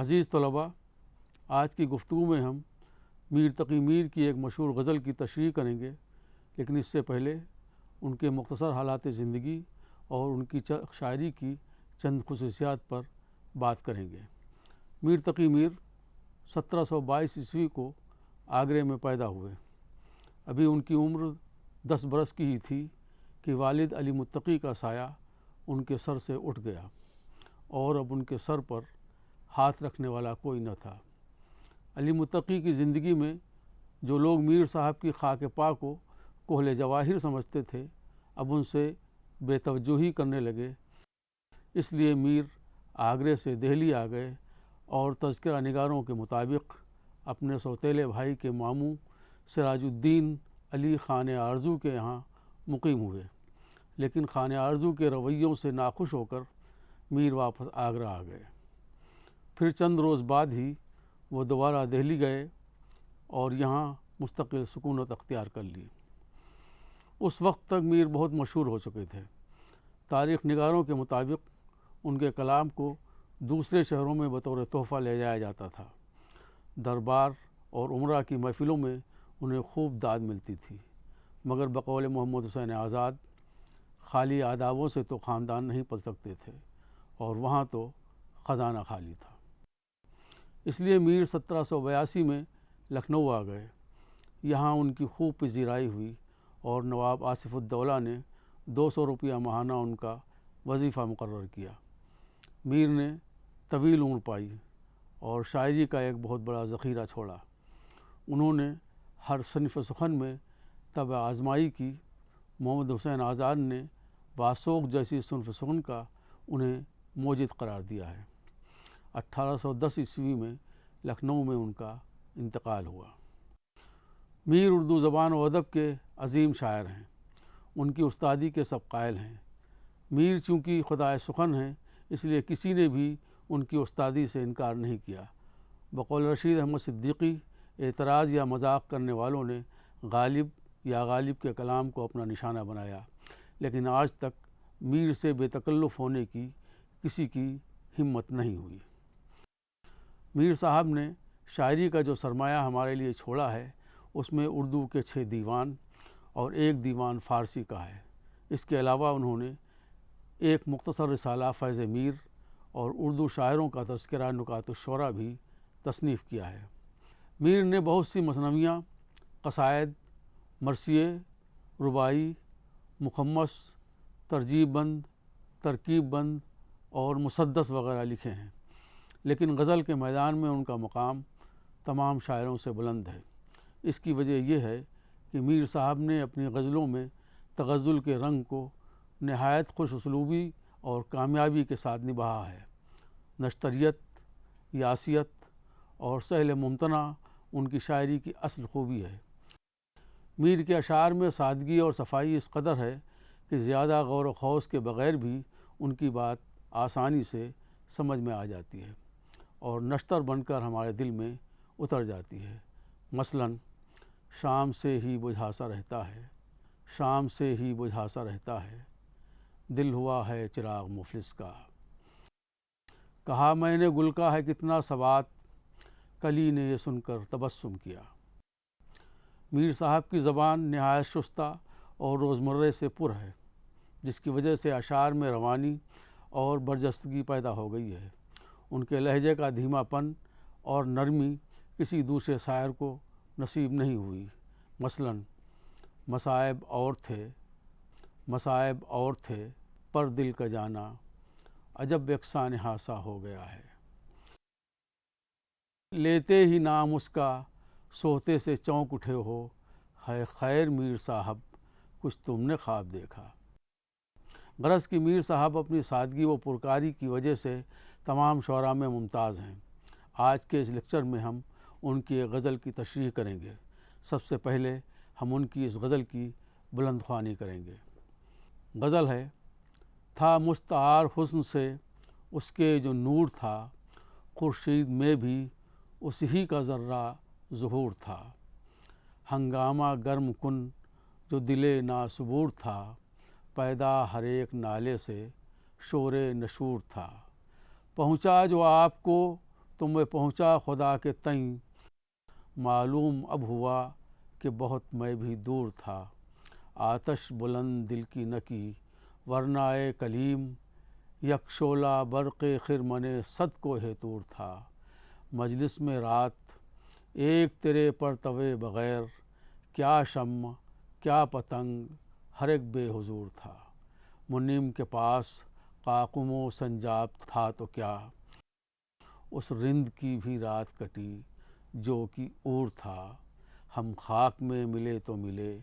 عزیز طلباء، آج کی گفتگو میں ہم میر تقی میر کی ایک مشہور غزل کی تشریح کریں گے، لیکن اس سے پہلے ان کے مختصر حالات زندگی اور ان کی شاعری کی چند خصوصیات پر بات کریں گے۔ میر تقی میر 1722 عیسوی کو آگرے میں پیدا ہوئے۔ ابھی ان کی عمر 10 برس کی ہی تھی کہ والد علی متقی کا سایہ ان کے سر سے اٹھ گیا اور اب ان کے سر پر ہاتھ رکھنے والا کوئی نہ تھا۔ علی متقی کی زندگی میں جو لوگ میر صاحب کی خاک پا کو کحل جواہر سمجھتے تھے، اب ان سے بے توجہی کرنے لگے۔ اس لیے میر آگرے سے دہلی آ گئے اور تذکرہ نگاروں کے مطابق اپنے سوتیلے بھائی کے ماموں سراج الدین علی خان آرزو کے یہاں مقیم ہوئے، لیکن خان آرزو کے رویوں سے ناخوش ہو کر میر واپس آگرہ آ گئے۔ پھر چند روز بعد ہی وہ دوبارہ دہلی گئے اور یہاں مستقل سکونت اختیار کر لی۔ اس وقت تک میر بہت مشہور ہو چکے تھے۔ تاریخ نگاروں کے مطابق ان کے کلام کو دوسرے شہروں میں بطور تحفہ لے جایا جاتا تھا۔ دربار اور عمرہ کی محفلوں میں انہیں خوب داد ملتی تھی، مگر بقول محمد حسین آزاد، خالی آدابوں سے تو خاندان نہیں پل سکتے تھے، اور وہاں تو خزانہ خالی تھا۔ اس لیے میر 1782 میں لکھنؤ آ گئے۔ یہاں ان کی خوب پذیرائی ہوئی اور نواب آصف الدولہ نے 200 روپیہ ماہانہ ان کا وظیفہ مقرر کیا۔ میر نے طویل عمر پائی اور شاعری کا ایک بہت بڑا ذخیرہ چھوڑا۔ انہوں نے ہر صنف سخن میں طبع آزمائی کی۔ محمد حسین آزاد نے واسوق جیسی صنف سخن کا انہیں موجد قرار دیا ہے۔ 1810 عیسوی میں لکھنؤ میں ان کا انتقال ہوا۔ میر اردو زبان و ادب کے عظیم شاعر ہیں۔ ان کی استادی کے سب قائل ہیں۔ میر چونکہ خدائے سخن ہیں، اس لیے کسی نے بھی ان کی استادی سے انکار نہیں کیا۔ بقول رشید احمد صدیقی، اعتراض یا مذاق کرنے والوں نے غالب کے کلام کو اپنا نشانہ بنایا، لیکن آج تک میر سے بے تکلف ہونے کی کسی کی ہمت نہیں ہوئی۔ میر صاحب نے شاعری کا جو سرمایہ ہمارے لیے چھوڑا ہے، اس میں اردو کے 6 دیوان اور 1 دیوان فارسی کا ہے۔ اس کے علاوہ انہوں نے ایک مختصر رسالہ فیض میر اور اردو شاعروں کا تذکرہ نکات الشعراء بھی تصنیف کیا ہے۔ میر نے بہت سی مثنویاں، قصائد، مرثیے، رباعی، مخمس، ترجیب بند، ترکیب بند اور مسدس وغیرہ لکھے ہیں، لیکن غزل کے میدان میں ان کا مقام تمام شاعروں سے بلند ہے۔ اس کی وجہ یہ ہے کہ میر صاحب نے اپنی غزلوں میں تغزل کے رنگ کو نہایت خوش اسلوبی اور کامیابی کے ساتھ نبھایا ہے۔ نشتریت، یاسیت اور سہل ممتنع ان کی شاعری کی اصل خوبی ہے۔ میر کے اشعار میں سادگی اور صفائی اس قدر ہے کہ زیادہ غور و خوض کے بغیر بھی ان کی بات آسانی سے سمجھ میں آ جاتی ہے اور نشتر بن کر ہمارے دل میں اتر جاتی ہے۔ مثلاً شام سے ہی بجھا سا رہتا ہے، شام سے ہی بجھا سا رہتا ہے، دل ہوا ہے چراغ مفلس کا، کہا میں نے گل کا ہے کتنا ثبات، کلی نے یہ سن کر تبسم کیا۔ میر صاحب کی زبان نہایت شستہ اور روزمرہ سے پر ہے، جس کی وجہ سے اشعار میں روانی اور برجستگی پیدا ہو گئی ہے۔ ان کے لہجے کا دھیما پن اور نرمی کسی دوسرے شاعر کو نصیب نہیں ہوئی۔ مثلاً مصائب اور تھے پر دل کا جانا، عجب یکساں نہاسا ہو گیا ہے، لیتے ہی نام اس کا سوتے سے چونک اٹھے ہو، ہے خیر میر صاحب کچھ تم نے خواب دیکھا۔ غرض کہ میر صاحب اپنی سادگی و پرکاری کی وجہ سے تمام شعراء میں ممتاز ہیں۔ آج کے اس لیکچر میں ہم ان کی ایک غزل کی تشریح کریں گے۔ سب سے پہلے ہم ان کی اس غزل کی بلند خوانی کریں گے۔ غزل ہے: تھا مستعار حسن سے اس کے جو نور تھا، خورشید میں بھی اسی کا ذرہ ظہور تھا، ہنگامہ گرم کن جو دل ناصبور تھا، پیدا ہر ایک نالے سے شور نشور تھا، پہنچا جو آپ کو تمہیں پہنچا خدا کے تئیں، معلوم اب ہوا کہ بہت میں بھی دور تھا، آتش بلند دل کی نہ کی ورنہ اے کلیم، یک شعلہ برق خرمن صد کوہ طور تھا، مجلس میں رات ایک تیرے پرتوے بغیر، کیا شمع کیا پتنگ ہر ایک بے حضور تھا، منعم کے پاس قاقم و سنجاب تھا تو کیا، اس رند کی بھی رات کٹی جو کہ اور تھا، ہم خاک میں ملے تو ملے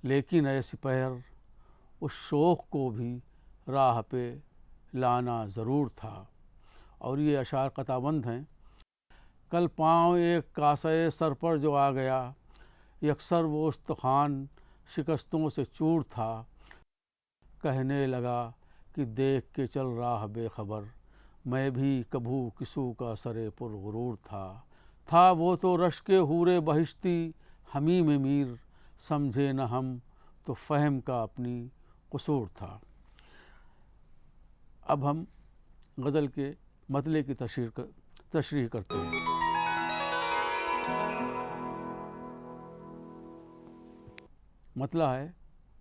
لیکن اے سپہر، اس شوق کو بھی راہ پہ لانا ضرور تھا۔ اور یہ اشعار قطع بند ہیں۔ کل پاؤں ایک کاسے سر پر جو آ گیا، یکسر وہ استخوان شکستوں سے چور تھا، کہنے لگا کہ دیکھ کے چل راہ بے خبر، میں بھی کبھو کسو کا سرے پر غرور تھا وہ تو رشک حور بہشتی حمیم میر، سمجھے نہ ہم تو فہم کا اپنی قصور تھا۔ اب ہم غزل کے مطلع کی تشریح کرتے ہیں۔ مطلع ہے،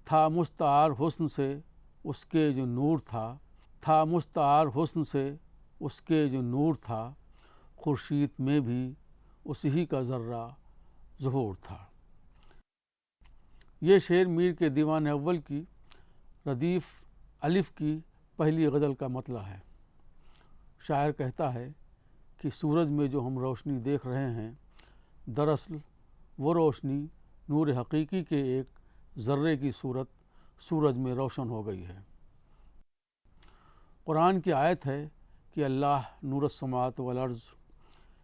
تھا مستعار حسن سے اس کے جو نور تھا مستعار حسن سے اس کے جو نور تھا، خورشید میں بھی اسی کا ذرہ ظہور تھا۔ یہ شعر میر کے دیوان اول کی ردیف الف کی پہلی غزل کا مطلع ہے۔ شاعر کہتا ہے کہ سورج میں جو ہم روشنی دیکھ رہے ہیں، دراصل وہ روشنی نور حقیقی کے ایک ذرے کی صورت سورج میں روشن ہو گئی ہے۔ قرآن کی آیت ہے کہ اللہ نور السماوات والارض،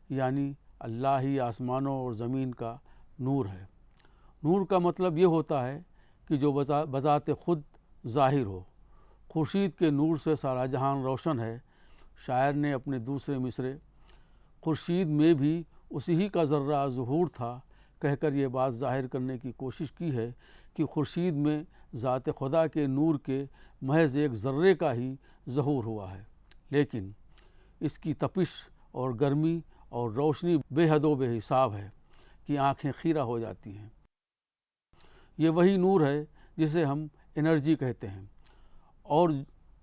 یعنی اللہ ہی آسمانوں اور زمین کا نور ہے۔ نور کا مطلب یہ ہوتا ہے کہ جو بذات خود ظاہر ہو۔ خورشید کے نور سے سارا جہان روشن ہے۔ شاعر نے اپنے دوسرے مصرعے خورشید میں بھی اسی کا ذرہ ظہور تھا کہہ کر یہ بات ظاہر کرنے کی کوشش کی ہے کہ خورشید میں ذات خدا کے نور کے محض ایک ذرے کا ہی ظہور ہوا ہے، لیکن اس کی تپش اور گرمی اور روشنی بے حد و بے حساب ہے کہ آنکھیں خیرہ ہو جاتی ہیں۔ یہ وہی نور ہے جسے ہم انرجی کہتے ہیں اور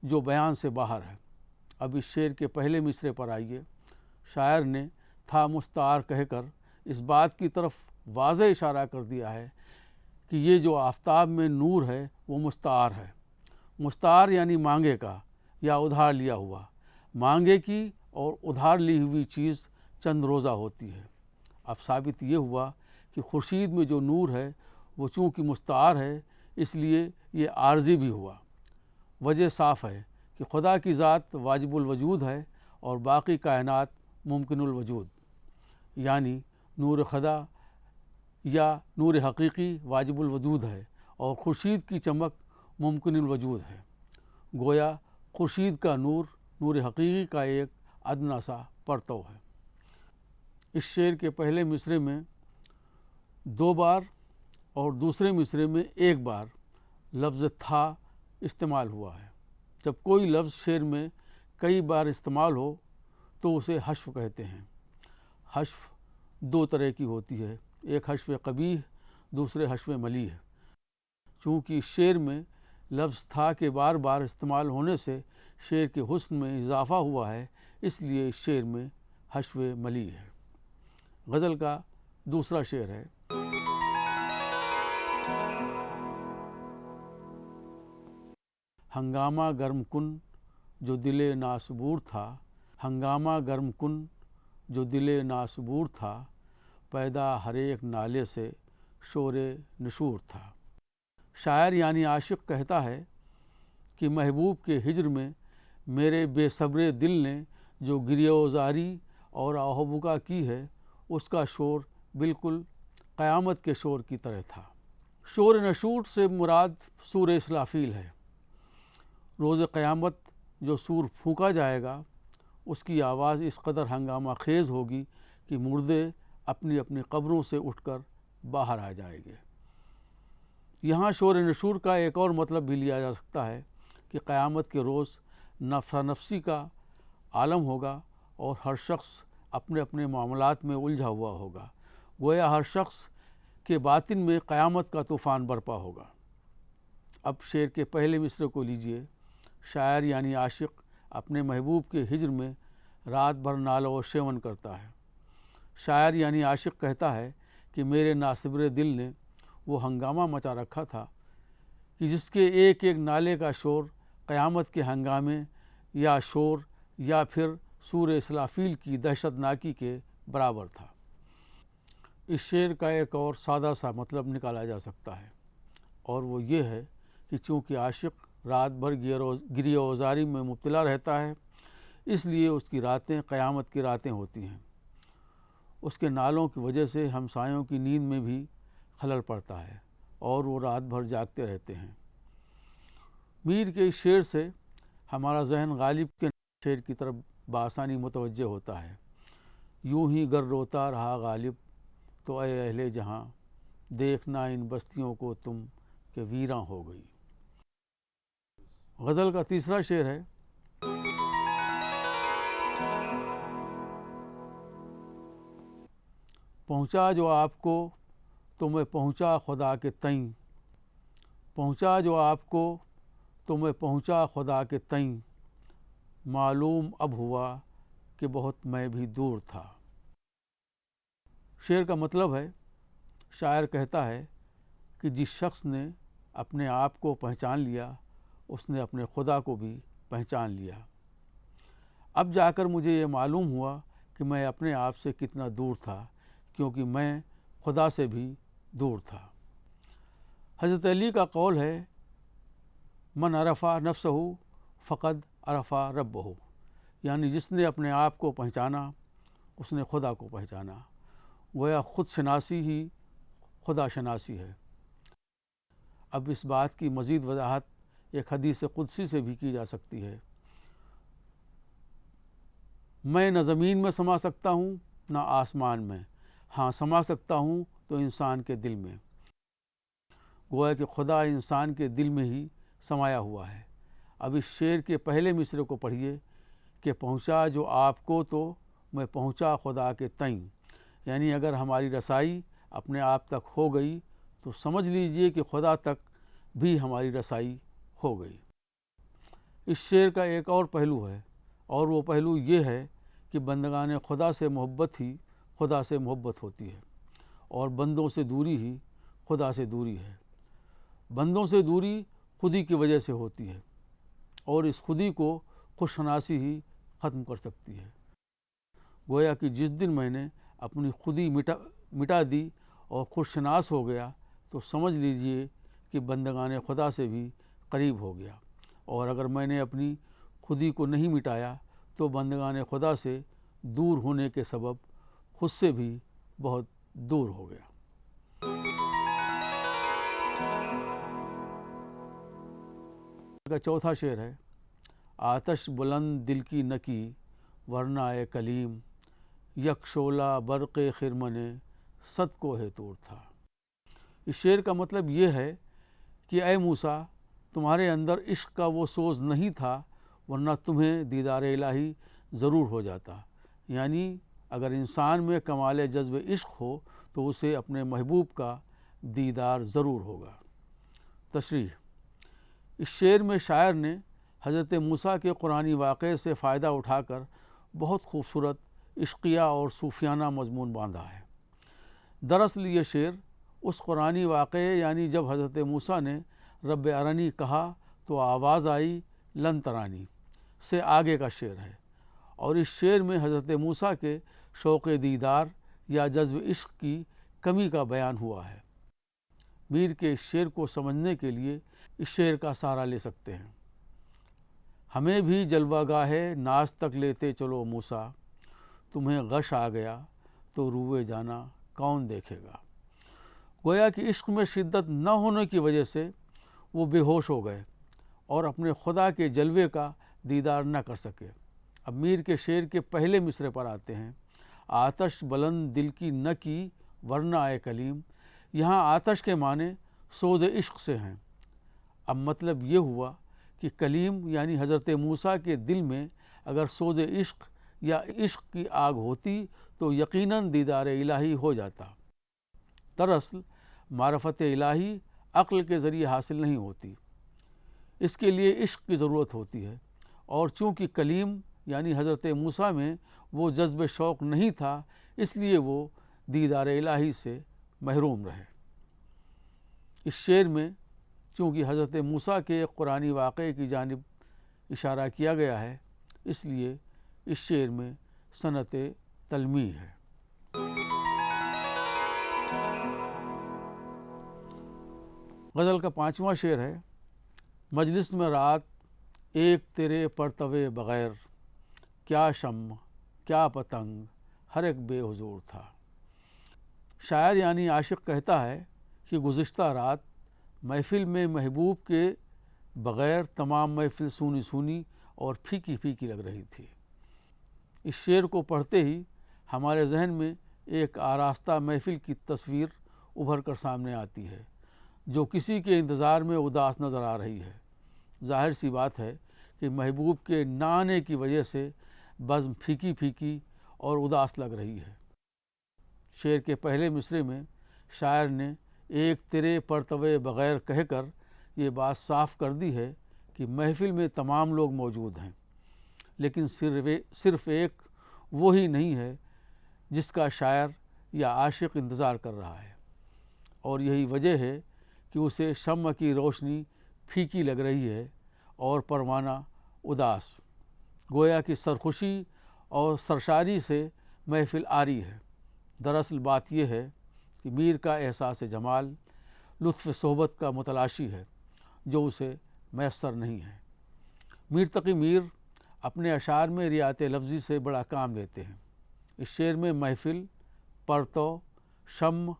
جو بیان سے باہر ہے۔ اب اس شعر کے پہلے مصرعے پر آئیے۔ شاعر نے تھا مستعار کہہ کر اس بات کی طرف واضح اشارہ کر دیا ہے کہ یہ جو آفتاب میں نور ہے وہ مستعار ہے۔ مستعار یعنی مانگے کا یا ادھار لیا ہوا۔ مانگے کی اور ادھار لی ہوئی چیز چند روزہ ہوتی ہے۔ اب ثابت یہ ہوا کہ خورشید میں جو نور ہے وہ چونکہ مستعار ہے، اس لیے یہ عارضی بھی ہوا۔ وجہ صاف ہے کہ خدا کی ذات واجب الوجود ہے اور باقی کائنات ممکن الوجود، یعنی نور خدا یا نور حقیقی واجب الوجود ہے اور خورشید کی چمک ممکن الوجود ہے۔ گویا خورشید کا نور نور حقیقی کا ایک ادنا سا پرتو ہے۔ اس شعر کے پہلے مصرعے میں 2 بار اور دوسرے مصرعے میں 1 بار لفظ تھا استعمال ہوا ہے۔ جب کوئی لفظ شعر میں کئی بار استعمال ہو تو اسے حذف کہتے ہیں۔ حذف 2 طرح کی ہوتی ہے، ایک حذف قبیح، دوسرے حذف ملیح۔ چونکہ اس شعر میں لفظ تھا کے بار بار استعمال ہونے سے شعر کے حسن میں اضافہ ہوا ہے، اس لیے اس شعر میں حذف ملیح ہے۔ غزل کا دوسرا شعر ہے۔ ہنگامہ گرم کن جو دل ناصبور تھا، ہنگامہ گرم کن جو دل ناصبور تھا، پیدا ہر ایک نالے سے شور نشور تھا۔ شاعر یعنی عاشق کہتا ہے کہ محبوب کے ہجر میں میرے بے صبر دل نے جو گریہ و زاری اور آہ و بکا کی ہے، اس کا شور بالکل قیامت کے شور کی طرح تھا۔ شور نشور سے مراد سور اسرافیل ہے۔ روز قیامت جو سور پھونکا جائے گا، اس کی آواز اس قدر ہنگامہ خیز ہوگی کہ مردے اپنی اپنی قبروں سے اٹھ کر باہر آ جائیں گے۔ یہاں شور نشور کا ایک اور مطلب بھی لیا جا سکتا ہے کہ قیامت کے روز نفسا نفسی کا عالم ہوگا اور ہر شخص اپنے اپنے معاملات میں الجھا ہوا ہوگا۔ گویا ہر شخص کے باطن میں قیامت کا طوفان برپا ہوگا۔ اب شعر کے پہلے مصرعے کو لیجئے۔ شاعر یعنی عاشق اپنے محبوب کے ہجر میں رات بھر نالہ و شیون کرتا ہے۔ شاعر یعنی عاشق کہتا ہے کہ میرے ناصبر دل نے وہ ہنگامہ مچا رکھا تھا کہ جس کے ایک ایک نالے کا شور قیامت کے ہنگامے یا شور یا پھر سور اسرافیل کی دہشت ناکی کے برابر تھا۔ اس شعر کا ایک اور سادہ سا مطلب نکالا جا سکتا ہے، اور وہ یہ ہے کہ چونکہ عاشق رات بھر گریہ وزاری میں مبتلا رہتا ہے، اس لیے اس کی راتیں قیامت کی راتیں ہوتی ہیں۔ اس کے نالوں کی وجہ سے ہمسایوں کی نیند میں بھی خلل پڑتا ہے اور وہ رات بھر جاگتے رہتے ہیں۔ میر کے اس شعر سے ہمارا ذہن غالب کے شعر کی طرف بآسانی متوجہ ہوتا ہے۔ یوں ہی گر روتا رہا غالب تو اے اہل جہاں، دیکھنا ان بستیوں کو تم کہ ویراں ہو گئی۔ غزل کا تیسرا شعر ہے۔ پہنچا جو آپ کو تو میں پہنچا خدا کے تئیں، پہنچا جو آپ کو تو میں پہنچا خدا کے تئیں، معلوم اب ہوا کہ بہت میں بھی دور تھا۔ شعر کا مطلب ہے، شاعر کہتا ہے کہ جس شخص نے اپنے آپ کو پہچان لیا اس نے اپنے خدا کو بھی پہچان لیا۔ اب جا کر مجھے یہ معلوم ہوا کہ میں اپنے آپ سے کتنا دور تھا، کیونکہ میں خدا سے بھی دور تھا۔ حضرت علی کا قول ہے، من عرفا نفسہ فقد عرفا ربہ، یعنی جس نے اپنے آپ کو پہچانا اس نے خدا کو پہچانا۔ گویا خود شناسی ہی خدا شناسی ہے۔ اب اس بات کی مزید وضاحت ایک حدیث قدسی سے بھی کی جا سکتی ہے، میں نہ زمین میں سما سکتا ہوں نہ آسمان میں، ہاں سما سکتا ہوں تو انسان کے دل میں۔ گویا کہ خدا انسان کے دل میں ہی سمایا ہوا ہے۔ اب اس شعر کے پہلے مصرعے کو پڑھیے کہ پہنچا جو آپ کو تو میں پہنچا خدا کے تئیں، یعنی اگر ہماری رسائی اپنے آپ تک ہو گئی تو سمجھ لیجئے کہ خدا تک بھی ہماری رسائی ہو گئی۔ اس شعر کا ایک اور پہلو ہے، اور وہ پہلو یہ ہے کہ بندگان خدا سے محبت ہی خدا سے محبت ہوتی ہے، اور بندوں سے دوری ہی خدا سے دوری ہے۔ بندوں سے دوری خودی کی وجہ سے ہوتی ہے، اور اس خودی کو خود شناسی ہی ختم کر سکتی ہے۔ گویا کہ جس دن میں نے اپنی خودی مٹا دی اور خود شناس ہو گیا تو سمجھ لیجئے کہ بندگان خدا سے بھی قریب ہو گیا، اور اگر میں نے اپنی خودی کو نہیں مٹایا تو بندگان خدا سے دور ہونے کے سبب خود سے بھی بہت دور ہو گیا۔ کا چوتھا شعر ہے، آتش بلند دل کی نہ کی ورنہ اے کلیم، یک شعلہ برق خرمن صد کوہ طور تھا۔ اس شعر کا مطلب یہ ہے کہ اے موسیٰ، تمہارے اندر عشق کا وہ سوز نہیں تھا ورنہ تمہیں دیدار الہی ضرور ہو جاتا۔ یعنی اگر انسان میں کمال جذب عشق ہو تو اسے اپنے محبوب کا دیدار ضرور ہوگا۔ تشریح: اس شعر میں شاعر نے حضرت موسیٰ کے قرآنی واقعے سے فائدہ اٹھا کر بہت خوبصورت عشقیہ اور صوفیانہ مضمون باندھا ہے۔ دراصل یہ شعر اس قرآنی واقعے یعنی جب حضرت موسیٰ نے رب ارنی کہا تو آواز آئی لن ترانی سے آگے کا شعر ہے، اور اس شعر میں حضرت موسیٰ کے شوق دیدار یا جذب عشق کی کمی کا بیان ہوا ہے۔ میر کے اس شعر کو سمجھنے کے لیے اس شعر کا سہارا لے سکتے ہیں، ہمیں بھی جلوہ گاہ ناز تک لیتے چلو موسیٰ، تمہیں غش آ گیا تو روئے جانا کون دیکھے گا۔ گویا کہ عشق میں شدت نہ ہونے کی وجہ سے وہ بے ہوش ہو گئے اور اپنے خدا کے جلوے کا دیدار نہ کر سکے۔ اب میر کے شعر کے پہلے مصرعے پر آتے ہیں، آتش بلند دل کی نہ کی ورنہ اے کلیم۔ یہاں آتش کے معنی سوز عشق سے ہیں۔ اب مطلب یہ ہوا کہ کلیم یعنی حضرت موسیٰ کے دل میں اگر سوز عشق یا عشق کی آگ ہوتی تو یقیناً دیدار الہی ہو جاتا۔ دراصل معرفت الہی عقل کے ذریعے حاصل نہیں ہوتی، اس کے لیے عشق کی ضرورت ہوتی ہے، اور چونکہ کلیم یعنی حضرت موسیٰ میں وہ جذب شوق نہیں تھا، اس لیے وہ دیدار الہی سے محروم رہے۔ اس شعر میں چونکہ حضرت موسیٰ کے ایک قرآنی واقعے کی جانب اشارہ کیا گیا ہے، اس لیے اس شعر میں صنعت تلمیح ہے۔ غزل کا 5واں شعر ہے: مجلس میں رات ایک تیرے پرتوے بغیر، کیا شمع کیا پتنگ ہر ایک بے حضور تھا۔ شاعر یعنی عاشق کہتا ہے کہ گزشتہ رات محفل میں محبوب کے بغیر تمام محفل سونی سونی اور پھیکی پھیکی لگ رہی تھی۔ اس شعر کو پڑھتے ہی ہمارے ذہن میں ایک آراستہ محفل کی تصویر ابھر کر سامنے آتی ہے، جو کسی کے انتظار میں اداس نظر آ رہی ہے۔ ظاہر سی بات ہے کہ محبوب کے نہ آنے کی وجہ سے بزم پھیکی پھیکی اور اداس لگ رہی ہے۔ شعر کے پہلے مصرعے میں شاعر نے ایک تیرے پرتوے بغیر کہہ کر یہ بات صاف کر دی ہے کہ محفل میں تمام لوگ موجود ہیں، لیکن صرف ایک وہی نہیں ہے جس کا شاعر یا عاشق انتظار کر رہا ہے، اور یہی وجہ ہے کہ اسے شمع کی روشنی پھیکی لگ رہی ہے اور پروانہ اداس، گویا کہ سرخوشی اور سرشاری سے محفل آری ہے۔ دراصل بات یہ ہے کہ میر کا احساس جمال لطف صحبت کا متلاشی ہے، جو اسے میسر نہیں ہے۔ میر تقی میر اپنے اشعار میں رعایت لفظی سے بڑا کام لیتے ہیں۔ اس شعر میں محفل، پرتو، شمع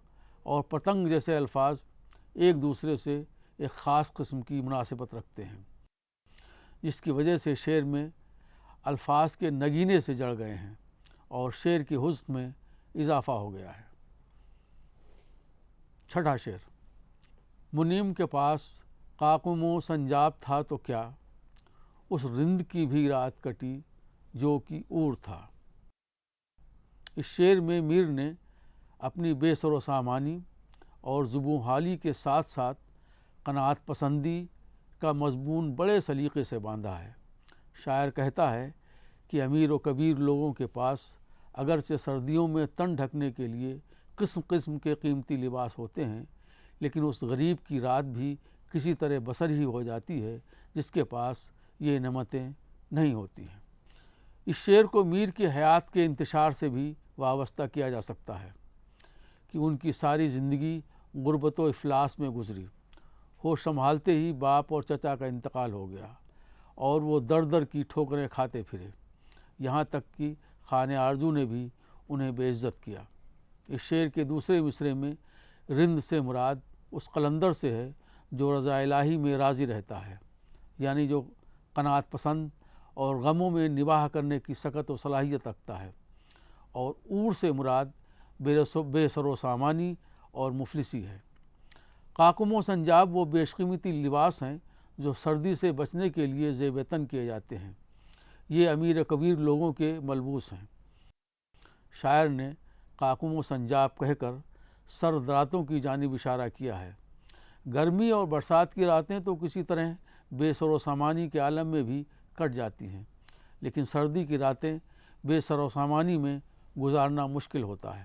اور پتنگ جیسے الفاظ ایک دوسرے سے ایک خاص قسم کی مناسبت رکھتے ہیں، جس کی وجہ سے شعر میں الفاظ کے نگینے سے جڑ گئے ہیں اور شعر کی حسن میں اضافہ ہو گیا ہے۔ 6واں شعر: منیم کے پاس قاقم و سنجاب تھا تو کیا، اس رند کی بھی رات کٹی جو کہ اور تھا۔ اس شعر میں میر نے اپنی بے سر و سامانی اور زبوں حالی کے ساتھ ساتھ قناعت پسندی کا مضمون بڑے سلیقے سے باندھا ہے۔ شاعر کہتا ہے کہ امیر و کبیر لوگوں کے پاس اگرچہ سردیوں میں تن ڈھکنے کے لیے قسم قسم کے قیمتی لباس ہوتے ہیں، لیکن اس غریب کی رات بھی کسی طرح بسر ہی ہو جاتی ہے جس کے پاس یہ نعمتیں نہیں ہوتی ہیں۔ اس شعر کو میر کی حیات کے انتشار سے بھی وابستہ کیا جا سکتا ہے کہ ان کی ساری زندگی غربت و افلاس میں گزری۔ ہوش سنبھالتے ہی باپ اور چچا کا انتقال ہو گیا اور وہ در در کی ٹھوکریں کھاتے پھرے، یہاں تک کہ خانِ آرزو نے بھی انہیں بے عزت کیا۔ اس شعر کے دوسرے مصرعے میں رند سے مراد اس قلندر سے ہے جو رضا الہی میں راضی رہتا ہے، یعنی جو قناعت پسند اور غموں میں نباہ کرنے کی سکت و صلاحیت رکھتا ہے، اور اور سے مراد بے سر و سامانی اور مفلسی ہے۔ قاقم و سنجاب وہ بیش قیمتی لباس ہیں جو سردی سے بچنے کے لیے زیب تن کیے جاتے ہیں، یہ امیر کبیر لوگوں کے ملبوس ہیں۔ شاعر نے قاقم و سنجاب کہہ کر سرد راتوں کی جانب اشارہ کیا ہے۔ گرمی اور برسات کی راتیں تو کسی طرح بے سر و سامانی کے عالم میں بھی کٹ جاتی ہیں، لیکن سردی کی راتیں بے سر و سامانی میں گزارنا مشکل ہوتا ہے۔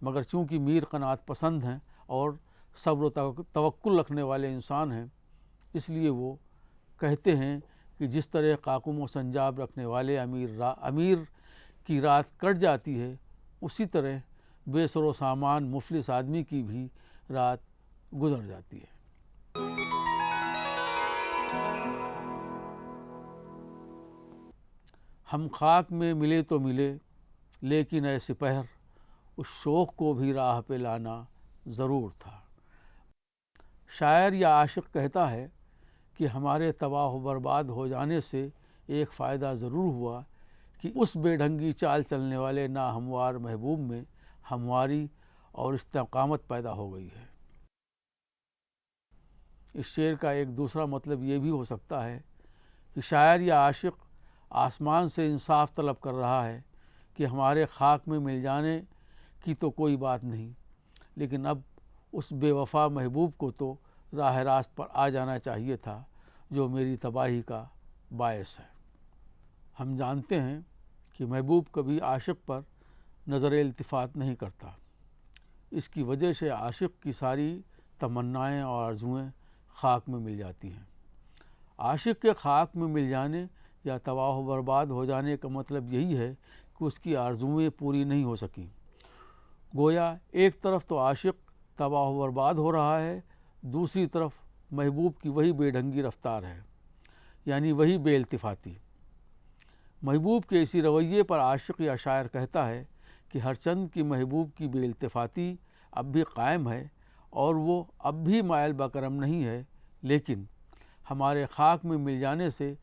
مگر چونکہ میر قناعت پسند ہیں اور صبر و توکل رکھنے والے انسان ہیں، اس لیے وہ کہتے ہیں کہ جس طرح قاقم و سنجاب رکھنے والے امیر کی رات کٹ جاتی ہے، اسی طرح بے سر و سامان مفلس آدمی کی بھی رات گزر جاتی ہے۔ ہم خاک میں ملے تو ملے، لیکن اے سپہر اس شوق کو بھی راہ پہ لانا ضرور تھا۔ شاعر یا عاشق کہتا ہے کہ ہمارے تباہ و برباد ہو جانے سے ایک فائدہ ضرور ہوا کہ اس بے ڈھنگی چال چلنے والے ناہموار محبوب میں ہمواری اور استقامت پیدا ہو گئی ہے۔ اس شعر کا ایک دوسرا مطلب یہ بھی ہو سکتا ہے کہ شاعر یا عاشق آسمان سے انصاف طلب کر رہا ہے کہ ہمارے خاک میں مل جانے کی تو کوئی بات نہیں، لیکن اب اس بے وفا محبوب کو تو راہ راست پر آ جانا چاہیے تھا جو میری تباہی کا باعث ہے۔ ہم جانتے ہیں کہ محبوب کبھی عاشق پر نظر التفات نہیں کرتا، اس کی وجہ سے عاشق کی ساری تمنائیں اور آرزوئیں خاک میں مل جاتی ہیں۔ عاشق کے خاک میں مل جانے یا تباہ و برباد ہو جانے کا مطلب یہی ہے کہ اس کی آرزوئیں پوری نہیں ہو سکیں۔ گویا ایک طرف تو عاشق تباہ و برباد ہو رہا ہے، دوسری طرف محبوب کی وہی بے ڈھنگی رفتار ہے، یعنی وہی بے التفاتی۔ محبوب کے اسی رویے پر عاشق یا شاعر کہتا ہے کہ ہر چند کی محبوب کی بے التفاتی اب بھی قائم ہے اور وہ اب بھی مائل بکرم نہیں ہے، لیکن ہمارے خاک میں مل جانے سے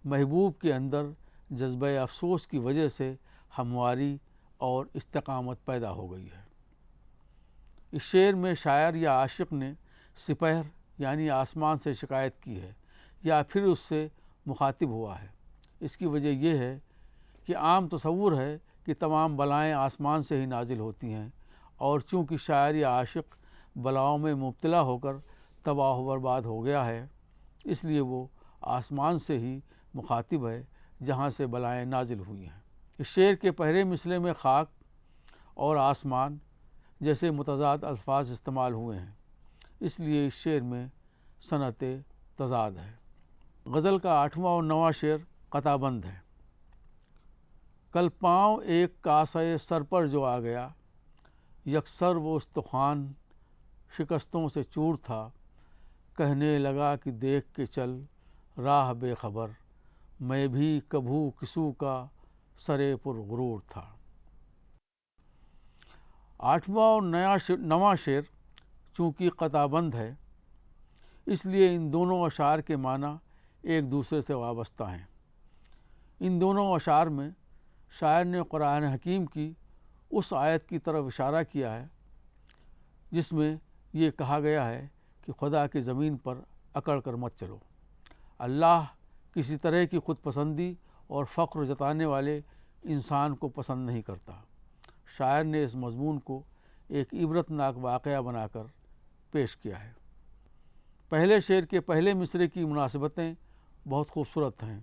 محبوب کے اندر جذبہ افسوس کی وجہ سے ہمواری اور استقامت پیدا ہو گئی ہے۔ اس شعر میں شاعر یا عاشق نے سپہر یعنی آسمان سے شکایت کی ہے یا پھر اس سے مخاطب ہوا ہے۔ اس کی وجہ یہ ہے کہ عام تصور ہے کہ تمام بلائیں آسمان سے ہی نازل ہوتی ہیں، اور چونکہ شاعر یا عاشق بلاؤں میں مبتلا ہو کر تباہ و برباد ہو گیا ہے، اس لیے وہ آسمان سے ہی مخاطب ہے جہاں سے بلائیں نازل ہوئی ہیں۔ اس شعر کے پہلے مصرعے میں خاک اور آسمان جیسے متضاد الفاظ استعمال ہوئے ہیں، اس لیے اس شعر میں صنعت تضاد ہے۔ غزل کا 8واں اور 9واں شعر قطع بند ہے۔ کل پاؤں ایک کاسے سر پر جو آ گیا، یکسر وہ استخوان شکستوں سے چور تھا، کہنے لگا کہ دیکھ کے چل راہ بے خبر، میں بھی کبھو کسو کا سرے پر غرور تھا۔ 8واں اور 9واں شعر چونکہ قطع بند ہے، اس لیے ان دونوں اشعار کے معنی ایک دوسرے سے وابستہ ہیں۔ ان دونوں اشعار میں شاعر نے قرآن حکیم کی اس آیت کی طرف اشارہ کیا ہے جس میں یہ کہا گیا ہے کہ خدا کی زمین پر اکڑ کر مت چلو۔ اللہ کسی طرح کی خود پسندی اور فخر جتانے والے انسان کو پسند نہیں کرتا۔ شاعر نے اس مضمون کو ایک عبرت ناک واقعہ بنا کر پیش کیا ہے۔ پہلے شعر کے پہلے مصرعے کی مناسبتیں بہت خوبصورت ہیں۔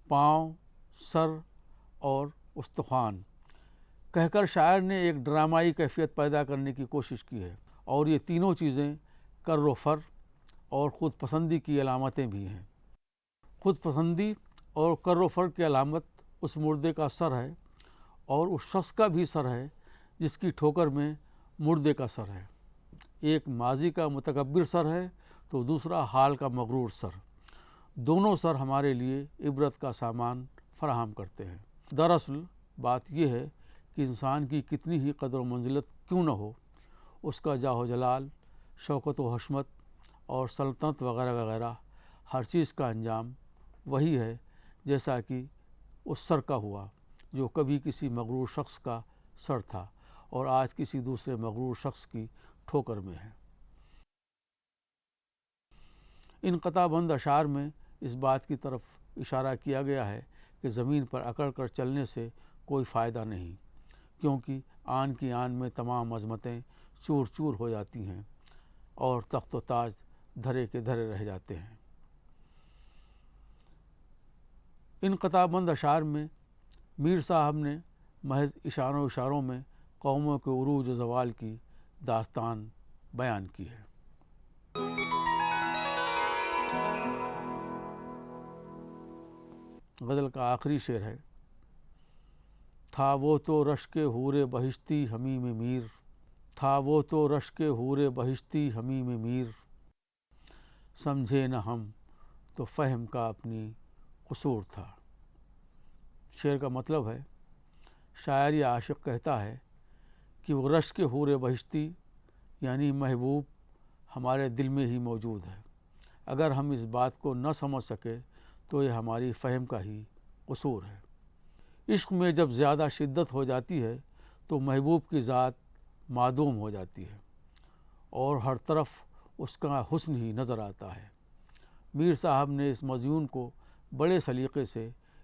پاؤں، سر اور استخوان کہہ کر شاعر نے ایک ڈرامائی کیفیت پیدا کرنے کی کوشش کی ہے، اور یہ تینوں چیزیں کر و فر اور خود پسندی کی علامتیں بھی ہیں۔ خود پسندی اور کر و فر کی علامت اس مردے کا سر ہے، اور اس شخص کا بھی سر ہے جس کی ٹھوکر میں مردے کا سر ہے۔ ایک ماضی کا متکبر سر ہے تو دوسرا حال کا مغرور سر۔ دونوں سر ہمارے لیے عبرت کا سامان فراہم کرتے ہیں۔ دراصل بات یہ ہے کہ انسان کی کتنی ہی قدر و منزلت کیوں نہ ہو، اس کا جاہ و جلال، شوکت و حشمت اور سلطنت وغیرہ وغیرہ ہر چیز کا انجام وہی ہے جیسا کہ اس سر کا ہوا جو کبھی کسی مغرور شخص کا سر تھا اور آج کسی دوسرے مغرور شخص کی ٹھوکر میں ہے۔ ان قطع بند اشعار میں اس بات کی طرف اشارہ کیا گیا ہے کہ زمین پر اکڑ کر چلنے سے کوئی فائدہ نہیں، کیونکہ آن کی آن میں تمام عظمتیں چور چور ہو جاتی ہیں اور تخت و تاج دھرے کے دھرے رہ جاتے ہیں۔ ان قطع بند اشعار میں میر صاحب نے محض اشاروں میں قوموں کے عروج و زوال کی داستان بیان کی ہے۔ غزل کا آخری شعر ہے۔ تھا وہ تو رشک حور بہشتی حمیم میر، تھا وہ تو رشک حور بہشتی حمیم میر، سمجھے نہ ہم تو فہم کا اپنی قصور تھا۔ شعر کا مطلب ہے، شاعر یا عاشق کہتا ہے کہ وہ رشک حور بہشتی یعنی محبوب ہمارے دل میں ہی موجود ہے۔ اگر ہم اس بات کو نہ سمجھ سکے تو یہ ہماری فہم کا ہی قصور ہے۔ عشق میں جب زیادہ شدت ہو جاتی ہے تو محبوب کی ذات معدوم ہو جاتی ہے اور ہر طرف اس کا حسن ہی نظر آتا ہے۔ میر صاحب نے اس مضمون کو بڑے سلیقے سے